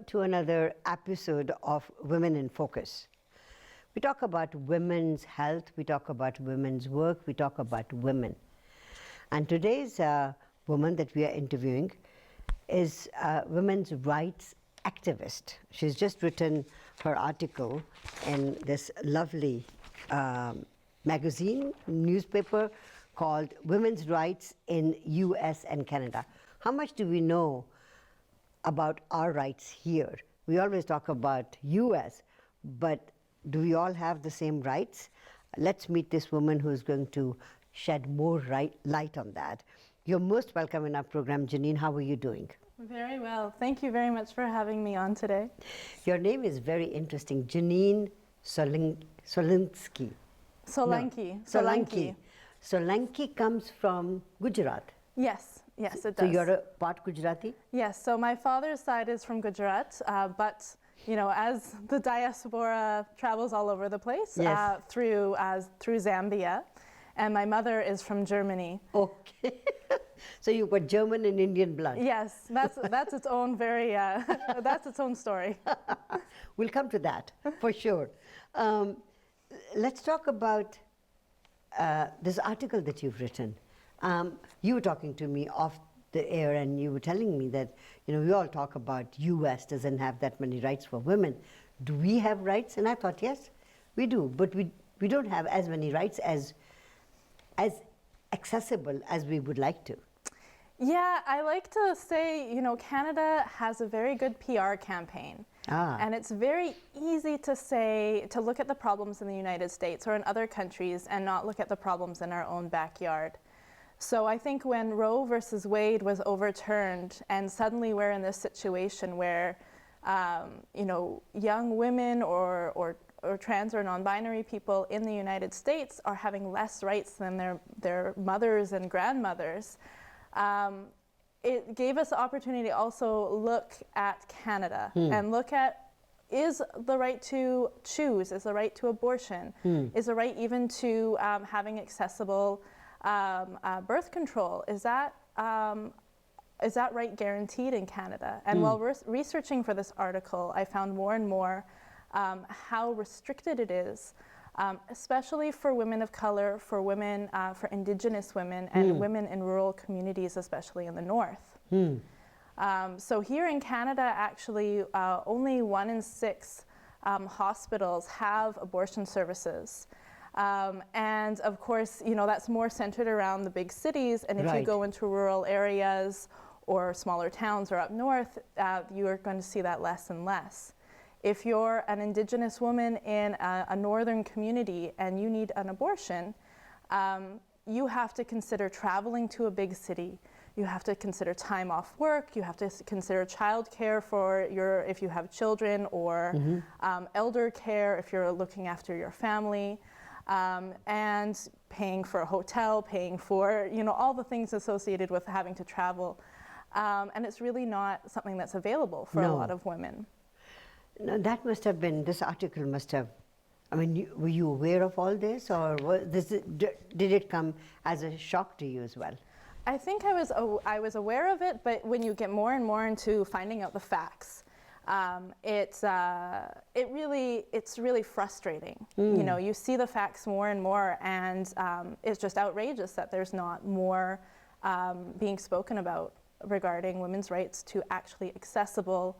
to another episode of Women in Focus. We talk about women's health, we talk about women's work, we talk about women. And today's woman that we are interviewing is a women's rights activist. She's just written her article in this lovely magazine, newspaper called Women's Rights in US and Canada. How much do we know about our rights here? We always talk about US, but do we all have the same rights? Let's meet this woman who's going to shed more light on that. You're most welcome in our program, Janine. How are you doing? Very well. Thank you very much for having me on today. Your name is very interesting, Janine Solanki. Solanki. Solanki comes from Gujarat. Yes, it does. So you're a part Gujarati? Yes, so my father's side is from Gujarat, but you know, as the diaspora travels all over the place, yes. through Zambia, and my mother is from Germany. Okay. So you've got German and Indian blood. Yes, that's its own that's its own story. We'll come to that for sure. Let's talk about this article that you've written. You were talking to me off the air and you were telling me that, you know, we all talk about US doesn't have that many rights for women. Do we have rights? And I thought, yes, we do, but we don't have as many rights as accessible as we would like to. Yeah, I like to say, you know, Canada has a very good PR campaign. And it's very easy to look at the problems in the United States or in other countries and not look at the problems in our own backyard. So I think when Roe versus Wade was overturned and suddenly we're in this situation where, you know, young women or trans or non-binary people in the United States are having less rights than their mothers and grandmothers, it gave us the opportunity to also look at Canada and look at, is the right to choose, is the right to abortion, is the right even to having accessible birth control, is that right guaranteed in Canada? And while researching for this article, I found more and more how restricted it is, especially for women of color, for women, for Indigenous women, and women in rural communities, especially in the North. So here in Canada, actually, only 1 in 6 hospitals have abortion services. And of course, you know, that's more centered around the big cities. And if you go into rural areas or smaller towns or up north, you are going to see that less and less. If you're an Indigenous woman in a northern community and you need an abortion, you have to consider traveling to a big city. You have to consider time off work. You have to consider childcare for if you have children, or elder care if you're looking after your family, and paying for a hotel, paying for, you know, all the things associated with having to travel. And it's really not something that's available for a lot of women. No, that must have been, this article must have, I mean, were you aware of all this, or did it come as a shock to you as well? I think I was aware of it, but when you get more and more into finding out the facts, it's really frustrating. You know, you see the facts more and more, and it's just outrageous that there's not more being spoken about regarding women's rights to actually accessible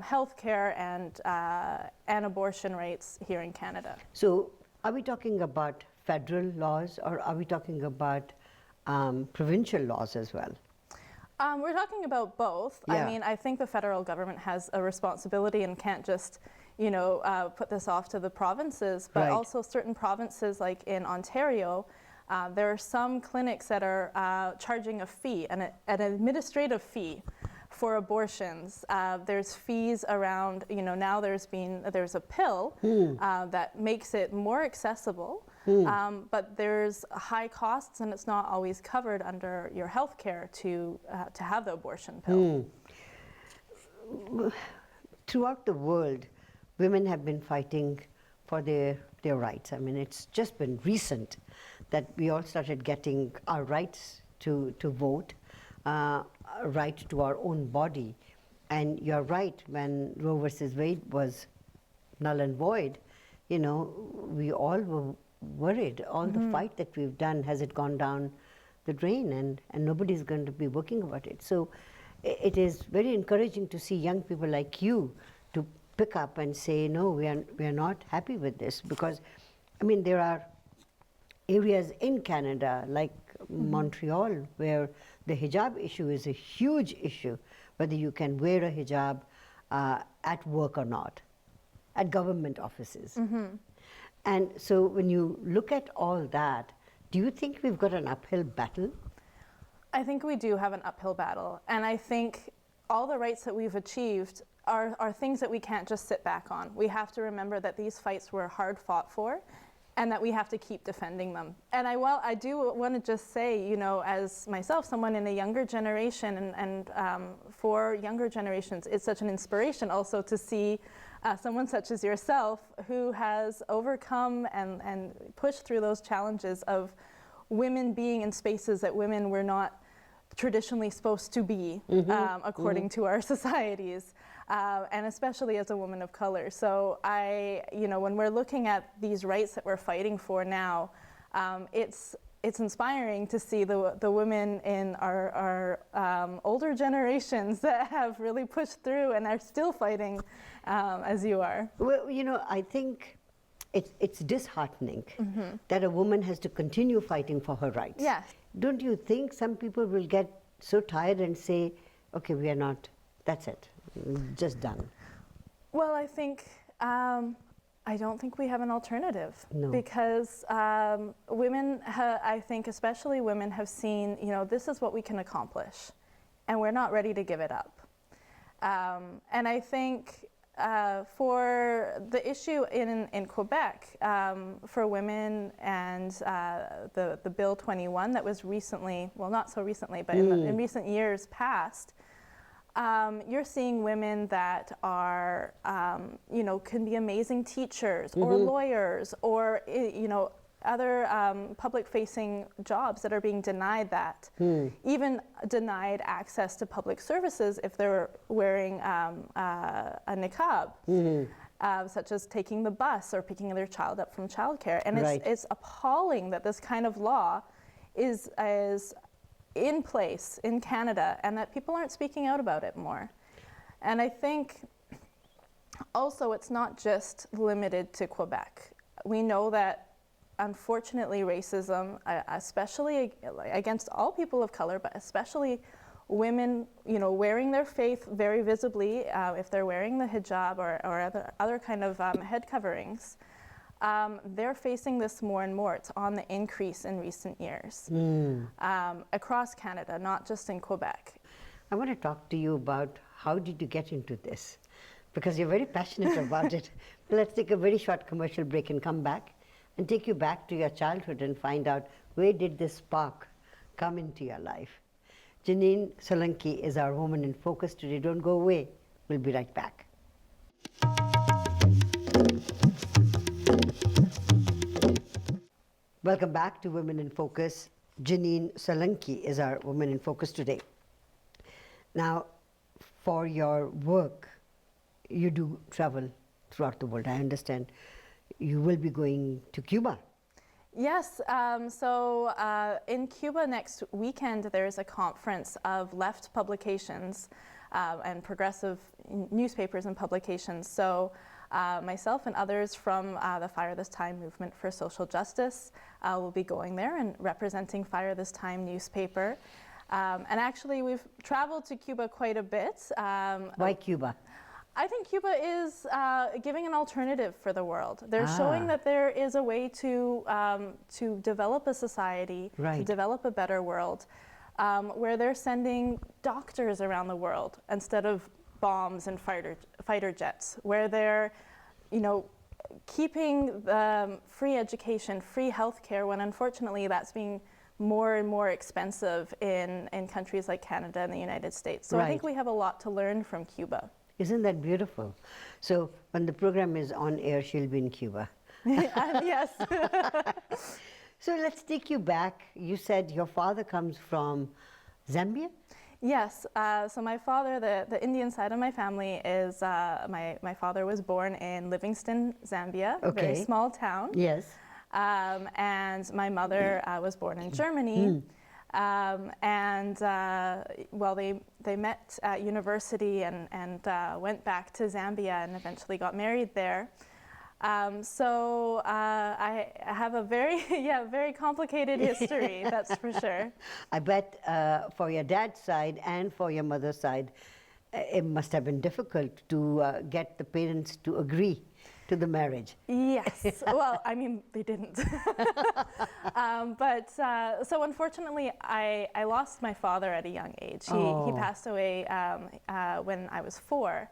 health care and abortion rights here in Canada. So are we talking about federal laws, or are we talking about provincial laws as well? We're talking about both. Yeah. I mean, I think the federal government has a responsibility and can't just, you know, put this off to the provinces, but also certain provinces, like in Ontario, there are some clinics that are charging a fee, an administrative fee for abortions. There's fees around, you know, now there's a pill that makes it more accessible, but there's high costs and it's not always covered under your health care to have the abortion pill. Throughout the world, women have been fighting for their rights. I mean, it's just been recent that we all started getting our rights to vote, right to our own body. And you're right, when Roe versus Wade was null and void, you know, we all were worried. All the fight that we've done, has it gone down the drain? And nobody's going to be working about it. So it is very encouraging to see young people like you to pick up and say, no, we are not happy with this. Because, I mean, there are areas in Canada, like Montreal, where the hijab issue is a huge issue, whether you can wear a hijab at work or not, at government offices. And so when you look at all that, do you think we've got an uphill battle? I think we do have an uphill battle. And I think all the rights that we've achieved are things that we can't just sit back on. We have to remember that these fights were hard fought for, and that we have to keep defending them. And I do want to just say, you know, as myself, someone in a younger generation, and for younger generations, it's such an inspiration also to see someone such as yourself who has overcome and pushed through those challenges of women being in spaces that women were not traditionally supposed to be, according to our societies. And especially as a woman of color. So you know, when we're looking at these rights that we're fighting for now, it's inspiring to see the women in our older generations that have really pushed through and are still fighting as you are. Well, you know, I think it's disheartening that a woman has to continue fighting for her rights. Yes. Don't you think some people will get so tired and say, okay, we are not, that's it, just done? Well, I think, I don't think we have an alternative. No. Because women, I think especially women, have seen, you know, this is what we can accomplish, and we're not ready to give it up. And I think for the issue in Quebec, for women, and the Bill 21 that was recently, well, not so recently, but in recent years past, you're seeing women that are, you know, can be amazing teachers or lawyers or, you know, other public-facing jobs that are being denied that. Even denied access to public services if they're wearing a niqab, such as taking the bus or picking their child up from childcare. And it's appalling that this kind of law is in place in Canada and that people aren't speaking out about it more. And I think also it's not just limited to Quebec. We know that unfortunately racism, especially against all people of color, but especially women, you know, wearing their faith very visibly, if they're wearing the hijab or other kind of head coverings, they're facing this more and more. It's on the increase in recent years across Canada, not just in Quebec. I want to talk to you about how did you get into this? Because you're very passionate about it. Let's take a very short commercial break and come back and take you back to your childhood and find out where did this spark come into your life. Janine Solanki is our Woman in Focus today. Don't go away. We'll be right back. Welcome back to Women in Focus. Janine Solanki is our Woman in Focus today. Now, for your work, you do travel throughout the world. I understand you will be going to Cuba. Yes, so in Cuba next weekend there's a conference of left publications and progressive newspapers and publications. So myself and others from the Fire This Time movement for social justice will be going there and representing Fire This Time newspaper. And actually we've traveled to Cuba quite a bit. Why Cuba? I think Cuba is giving an alternative for the world. They're showing that there is a way to develop a society, to develop a better world, where they're sending doctors around the world instead of bombs and fighter jets, where they're, you know, keeping the free education, free healthcare, when unfortunately that's being more and more expensive in countries like Canada and the United States. So I think we have a lot to learn from Cuba. Isn't that beautiful? So when the program is on air, she'll be in Cuba. Yes. So let's take you back. You said your father comes from Zambia? Yes. So my father, the Indian side of my family is, my father was born in Livingston, Zambia, a very small town. Yes. And my mother was born in Germany. Well, they met at university and went back to Zambia and eventually got married there. So I have a very, very complicated history, that's for sure. I bet for your dad's side and for your mother's side, it must have been difficult to get the parents to agree to the marriage. Yes, well, I mean, they didn't. So unfortunately, I lost my father at a young age. He passed away when I was 4.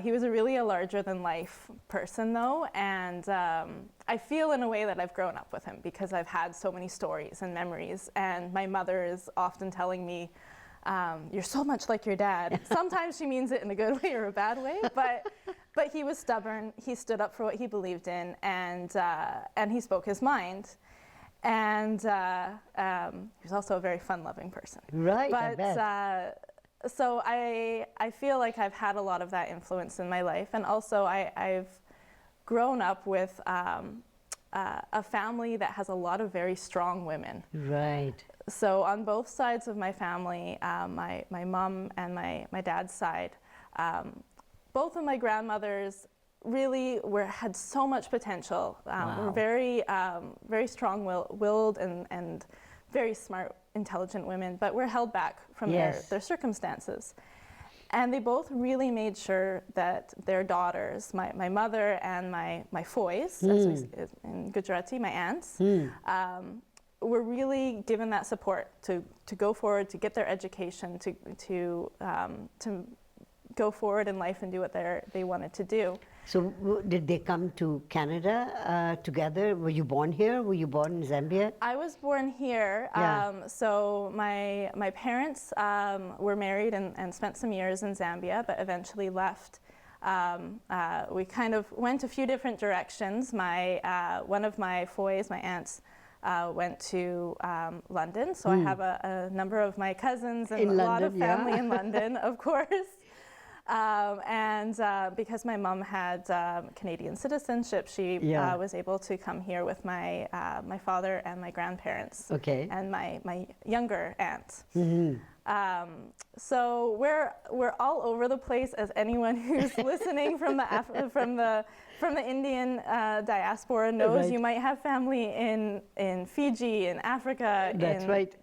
He was really a larger-than-life person, though, and I feel in a way that I've grown up with him because I've had so many stories and memories, and my mother is often telling me, you're so much like your dad. Sometimes she means it in a good way or a bad way, but he was stubborn. He stood up for what he believed in, and he spoke his mind. And he was also a very fun-loving person. Right. But so I feel like I've had a lot of that influence in my life, and also I've grown up with a family that has a lot of very strong women. Right. So on both sides of my family, my mom and my dad's side, both of my grandmothers really had so much potential. Were very strong-willed and very smart, intelligent women, but were held back from their circumstances. And they both really made sure that their daughters, my mother and my foys, as we say in Gujarati, my aunts, were really given that support to go forward, to get their education, to go forward in life and do what they wanted to do. So did they come to Canada together? Were you born here? Were you born in Zambia? I was born here. So my parents were married and spent some years in Zambia, but eventually left. We kind of went a few different directions. One of my foys, my aunts, went to London. So I have a number of my cousins and lot of family in London, of course. Because my mom had Canadian citizenship, she was able to come here with my father and my grandparents, and my younger aunt. So we're all over the place, as anyone who's listening from the Indian diaspora knows. You might have family in Fiji, in Africa. That's right.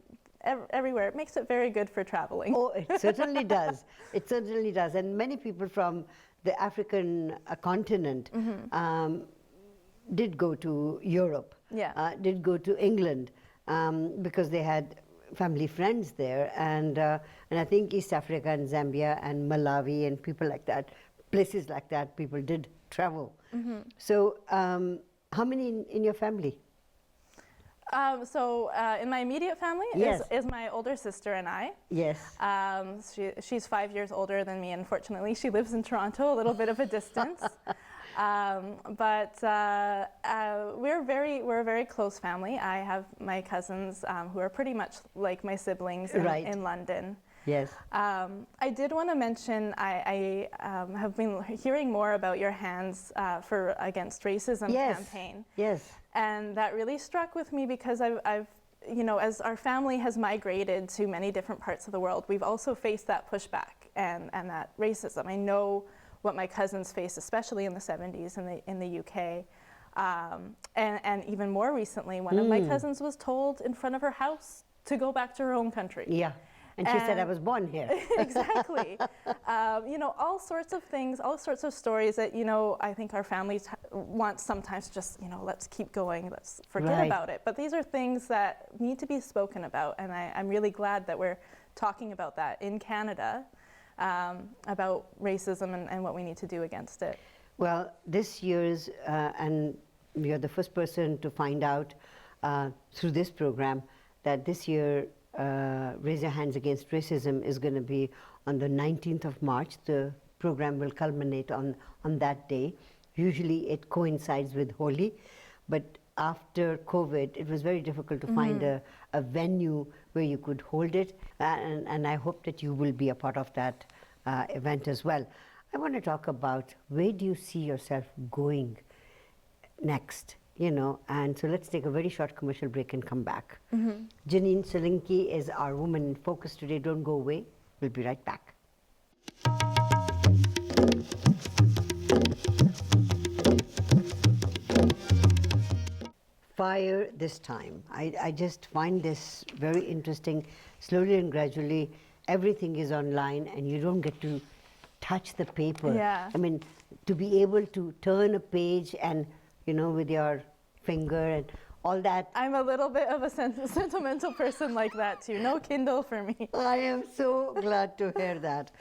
Everywhere. It makes it very good for traveling. Oh, it certainly does. It certainly does. And many people from the African continent did go to Europe, did go to England because they had family friends there. And I think East Africa and Zambia and Malawi and people like that, places like that, people did travel. So how many in your family? In my immediate family is my older sister and I. Yes. She's 5 years older than me, unfortunately. She lives in Toronto, a little bit of a distance. We're a very close family. I have my cousins who are pretty much like my siblings in London. Yes. I did want to mention I have been hearing more about your Hands for Against Racism campaign. Yes. And that really struck with me because I've as our family has migrated to many different parts of the world, we've also faced that pushback and that racism. I know what my cousins faced, especially in the 70s in the UK. And even more recently, one of my cousins was told in front of her house to go back to her home country. Yeah. And she said, I was born here. Exactly. All sorts of things, all sorts of stories that, I think our families want sometimes just, let's keep going, let's forget about it. But these are things that need to be spoken about. And I'm really glad that we're talking about that in Canada, about racism and what we need to do against it. Well, this year's, and you're the first person to find out through this program that this year, Raise Your Hands Against Racism is going to be on the 19th of March. The program will culminate on that day. Usually it coincides with Holi, but after COVID, it was very difficult to find a venue where you could hold it, and I hope that you will be a part of that event as well. I want to talk about where do you see yourself going next, you know, and so let's take a very short commercial break and come back. Janine Solanki is our Woman in Focus today. Don't go away. We'll be right back. Fire this time. I just find this very interesting. Slowly and gradually, everything is online and you don't get to touch the paper. Yeah. I mean, to be able to turn a page and, you know, with your finger and all that. I'm a little bit of a sentimental person like that too. No Kindle for me. I am so glad to hear that.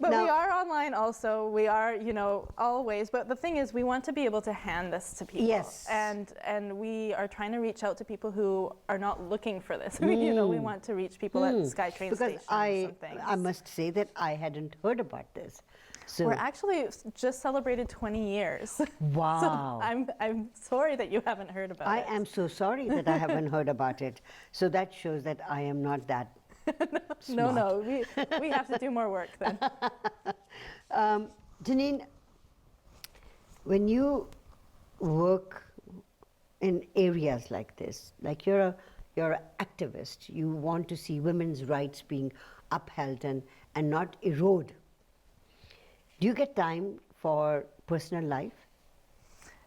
But Now, we are online also. We are, you know, always. But the thing is, we want to be able to hand this to people. Yes. And we are trying to reach out to people who are not looking for this. You know, we want to reach people at SkyTrain stations and things. I must say that I hadn't heard about this. So We're actually just celebrated 20 years. Wow. So I'm sorry that you haven't heard about it. I am so sorry that I haven't heard about it. So that shows that I am not that smart. No, we have to do more work then. Janine, when you work in areas like this, like you're an activist, you want to see women's rights being upheld and not erode. Do you get time for personal life?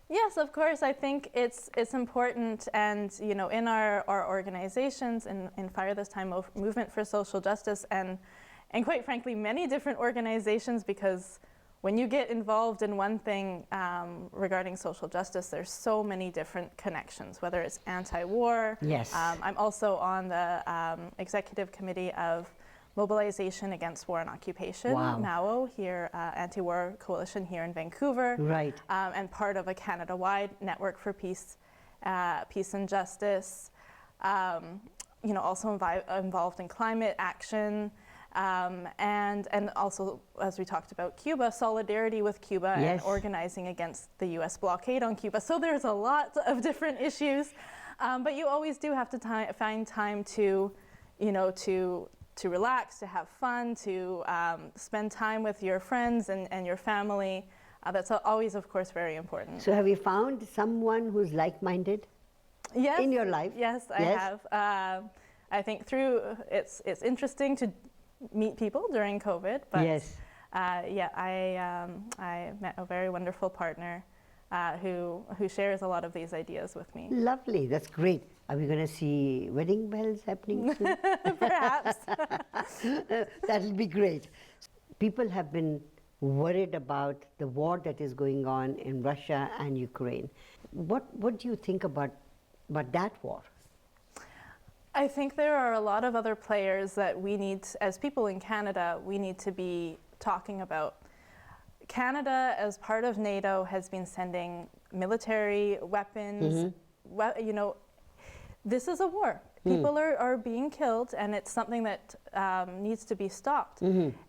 Yes, of course. I think it's important, and you know, in our organizations, in Fire This Time Movement for Social Justice, and quite frankly, many different organizations, because when you get involved in one thing regarding social justice, there's so many different connections. Whether it's anti-war. Yes. I'm also on the executive committee of Mobilization Against War and Occupation, Wow. MAO, here, anti-war coalition here in Vancouver. Right. And part of a Canada-wide network for peace and justice. You know, also involved in climate action, and also, as we talked about, Cuba, solidarity with Cuba, Yes. and organizing against the U.S. blockade on Cuba. So there's a lot of different issues, but you always do have to find time to, you know, to relax, to have fun, to spend time with your friends and your family. That's always, of course, very important. So have you found someone who's like-minded? Yes, in your life? Yes, I have. I think it's interesting to meet people during COVID, but Yes. Yeah, I met a very wonderful partner who shares a lot of these ideas with me. Lovely, that's great. Are we going to see wedding bells happening soon? Perhaps. That'll be great. People have been worried about the war that is going on in Russia and Ukraine. What do you think about that war? I think there are a lot of other players that we need, as people in Canada, we need to be talking about. Canada, as part of NATO, has been sending military weapons. You know, this is a war. People are being killed, and it's something that needs to be stopped.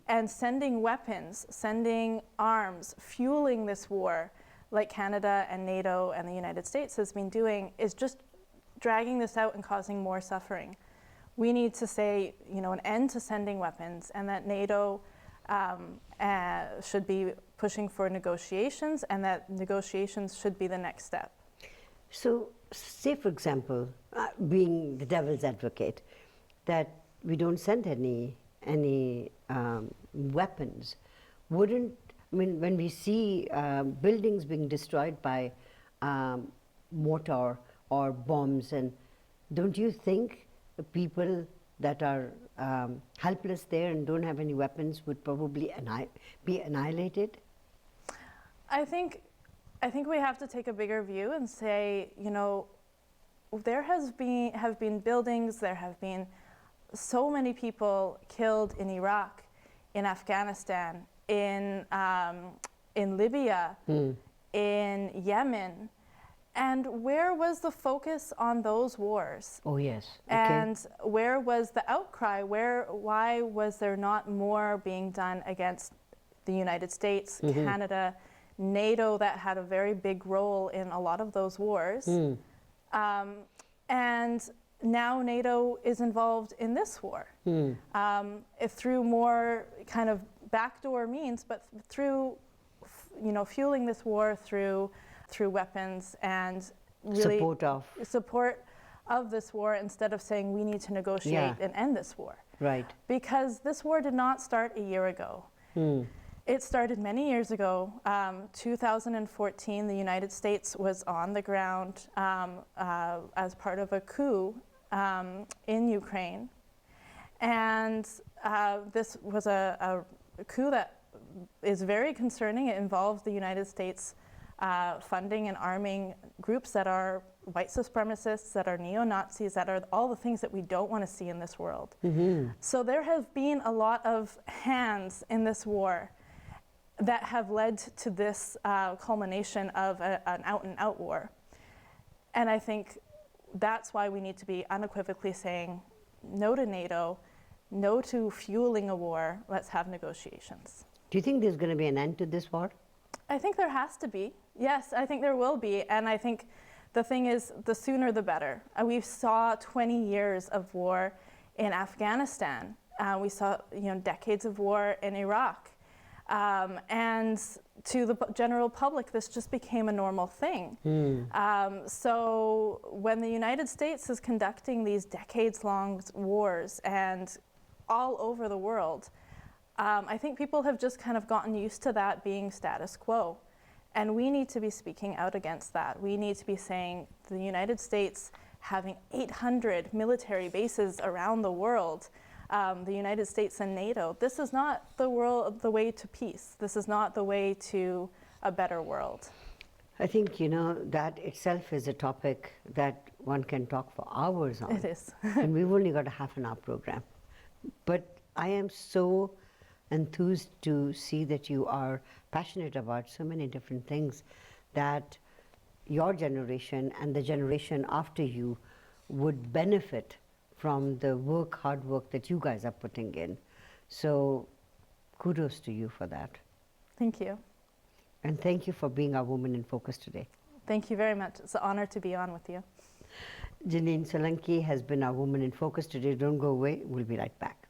And sending weapons, sending arms, fueling this war, like Canada and NATO and the United States has been doing, is just dragging this out and causing more suffering. We need to say, you know, an end to sending weapons, and that NATO should be pushing for negotiations, and that negotiations should be the next step. So, say for example, being the devil's advocate, that we don't send any weapons. Wouldn't, I mean, when we see buildings being destroyed by mortar or bombs, and don't you think the people that are helpless there and don't have any weapons would probably be annihilated? I think we have to take a bigger view and say, you know, there have been buildings, there have been so many people killed in Iraq, in Afghanistan, in Libya, in Yemen. And where was the focus on those wars? Oh, yes. Okay. And where was the outcry? Why was there not more being done against the United States, Canada, NATO, that had a very big role in a lot of those wars? And now NATO is involved in this war, through more kind of backdoor means, but through, fueling this war through weapons and really support of this war, instead of saying we need to negotiate and end this war. Right. Because this war did not start a year ago. It started many years ago. 2014, the United States was on the ground as part of a coup in Ukraine. And this was a coup that is very concerning. It involved the United States funding and arming groups that are white supremacists, that are neo-Nazis, that are all the things that we don't want to see in this world. So there have been a lot of hands in this war that have led to this culmination of an out-and-out war. And I think that's why we need to be unequivocally saying no to NATO, no to fueling a war, let's have negotiations. Do you think there's going to be an end to this war? I think there has to be. Yes, I think there will be. And I think the thing is, the sooner the better. We saw 20 years of war in Afghanistan. We saw decades of war in Iraq. And to the general public, this just became a normal thing. So when the United States is conducting these decades-long wars and all over the world, I think people have just kind of gotten used to that being status quo. And we need to be speaking out against that. We need to be saying the United States having 800 military bases around the world, the United States and NATO, this is not the way to peace. This is not the way to a better world. I think, that itself is a topic that one can talk for hours on. It is. And we've only got a half an hour program. But I am so enthused to see that you are passionate about so many different things, that your generation and the generation after you would benefit from the hard work that you guys are putting in. So kudos to you for that. Thank you. And thank you for being our Woman in Focus today. Thank you very much. It's an honor to be on with you. Janine Solanki has been our Woman in Focus today. Don't go away. We'll be right back.